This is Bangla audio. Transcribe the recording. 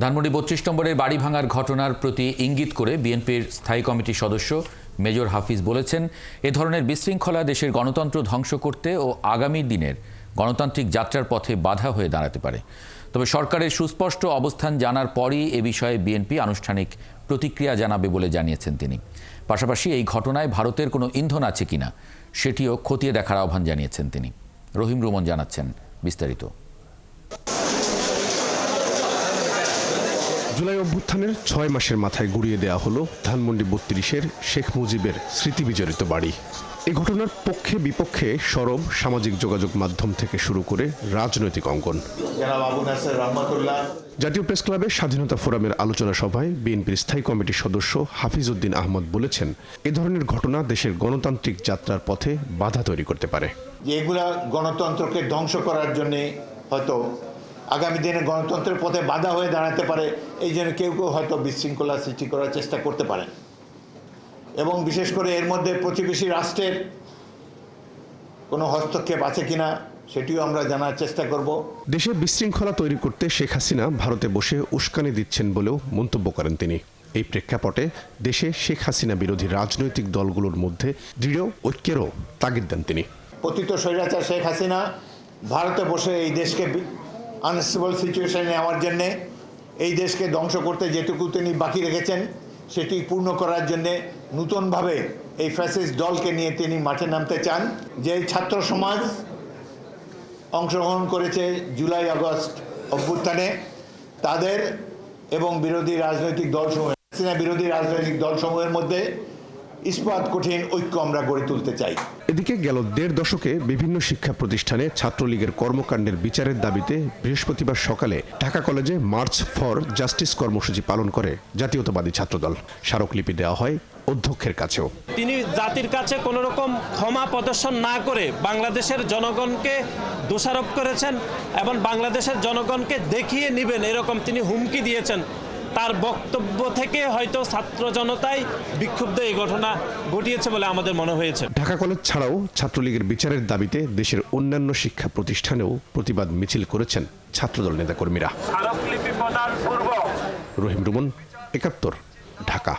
ধানমন্ডি ৩২ নম্বরের বাড়ি ভাঙার ঘটনার প্রতি ইঙ্গিত করে বিএনপির স্থায়ী কমিটির সদস্য মেজর হাফিজ বলেছেন, এ ধরনের বিশৃঙ্খলা দেশের গণতন্ত্র ধ্বংস করতে ও আগামী দিনের গণতান্ত্রিক যাত্রার পথে বাধা হয়ে দাঁড়াতে পারে। তবে সরকারের সুস্পষ্ট অবস্থান জানার পরই এ বিষয়ে বিএনপি আনুষ্ঠানিক প্রতিক্রিয়া জানাবে বলে জানিয়েছেন তিনি। পাশাপাশি এই ঘটনায় ভারতের কোনো ইন্ধন আছে কিনা সেটিও খতিয়ে দেখার আহ্বান জানিয়েছেন তিনি। রহিম রুমন জানাচ্ছেন বিস্তারিত। জুলাই অভ্যুত্থানের ৬ মাসের মাথায় গুড়িয়ে দেওয়া হলো ধানমন্ডি ৩২-এর শেখ মুজিবের স্মৃতিবিজড়িত বাড়ি। এ ঘটনার পক্ষে বিপক্ষে সরব সামাজিক যোগাযোগ মাধ্যম থেকে শুরু করে রাজনৈতিক অঙ্গন। জাতীয় প্রেস ক্লাবের স্বাধীনতা ফোরামের আলোচনা সভায় বিএনপির স্থায়ী কমিটির সদস্য হাফিজ উদ্দিন আহমদ বলেছেন, এ ধরনের ঘটনা দেশের গণতান্ত্রিক যাত্রার পথে বাধা তৈরি করতে পারে। এগুলা গণতন্ত্রকে ধ্বংস করার জন্য হয়তো আগামী দিনে গণতন্ত্রের পথে বাধা হয়ে দাঁড়াতে পারে। এই জন্য কেউ কেউ হয়তো বিশৃঙ্খলা সৃষ্টি করার চেষ্টা করতে পারেন, এবং বিশেষ করে এর মধ্যে প্রতিবেশী রাষ্ট্রের কোনো হস্তক্ষেপ আছে কিনা সেটিও আমরা জানার চেষ্টা করব। দেশে বিশৃঙ্খলা তৈরি করতে শেখ হাসিনা ভারতে বসে উস্কানি দিচ্ছেন বলেও মন্তব্য করেন তিনি। এই প্রেক্ষাপটে দেশে শেখ হাসিনা বিরোধী রাজনৈতিক দলগুলোর মধ্যে দৃঢ় ঐক্যেরও তাগিদ দেন তিনি। পতিত স্বৈরাচার শেখ হাসিনা ভারতে বসে এই দেশকে আনস্টেবল সিচুয়েশনে নেওয়ার জন্যে, এই দেশকে ধ্বংস করতে যেটুকু তিনি বাকি রেখেছেন সেটি পূর্ণ করার জন্যে নূতনভাবে এই ফ্যাসিস্ট দলকে নিয়ে তিনি মাঠে নামতে চান। যে ছাত্র সমাজ অংশগ্রহণ করেছে জুলাই আগস্ট অভ্যুত্থানে, তাদের এবং বিরোধী রাজনৈতিক দলসমূহ, হাসিনা বিরোধী রাজনৈতিক দলসমূহের মধ্যে ইস্পাত কঠিন ঐক্য আমরা গড়ে তুলতে চাই। এদিকে গেল ১.৫ দশকে বিভিন্ন শিক্ষা প্রতিষ্ঠানে ছাত্রলীগের কর্মকাণ্ডের বিচারের দাবিতে বৃহস্পতিবার সকালে ঢাকা কলেজে মার্চ ফর জাস্টিস কর্মসূচি পালন করে জাতীয়তাবাদী ছাত্রদল। স্মারকলিপি দেওয়া হয় অধ্যক্ষের কাছেও। তিনি জাতির কাছে কোনো রকম ক্ষমা প্রদর্শন না করে বাংলাদেশের জনগণকে দোষারোপ করেছেন এবং বাংলাদেশের জনগণকে দেখিয়ে নেবেন এরকম তিনি হুমকি দিয়েছেন। তার বক্তব্য থেকে হয়তো ছাত্র জনতাই বিক্ষুব্ধ এই ঘটনা ঘটিয়েছে বলে আমাদের মনে হয়েছে। ঢাকা কলেজ ছাড়াও ছাত্রলীগের বিচারের দাবিতে দেশের অন্যান্য শিক্ষা প্রতিষ্ঠানেও প্রতিবাদ মিছিল করেছেন ছাত্রদল নেতাকর্মীরা। স্মারকলিপি প্রদান পূর্বক। রহিম রুমন, ৭১, ঢাকা।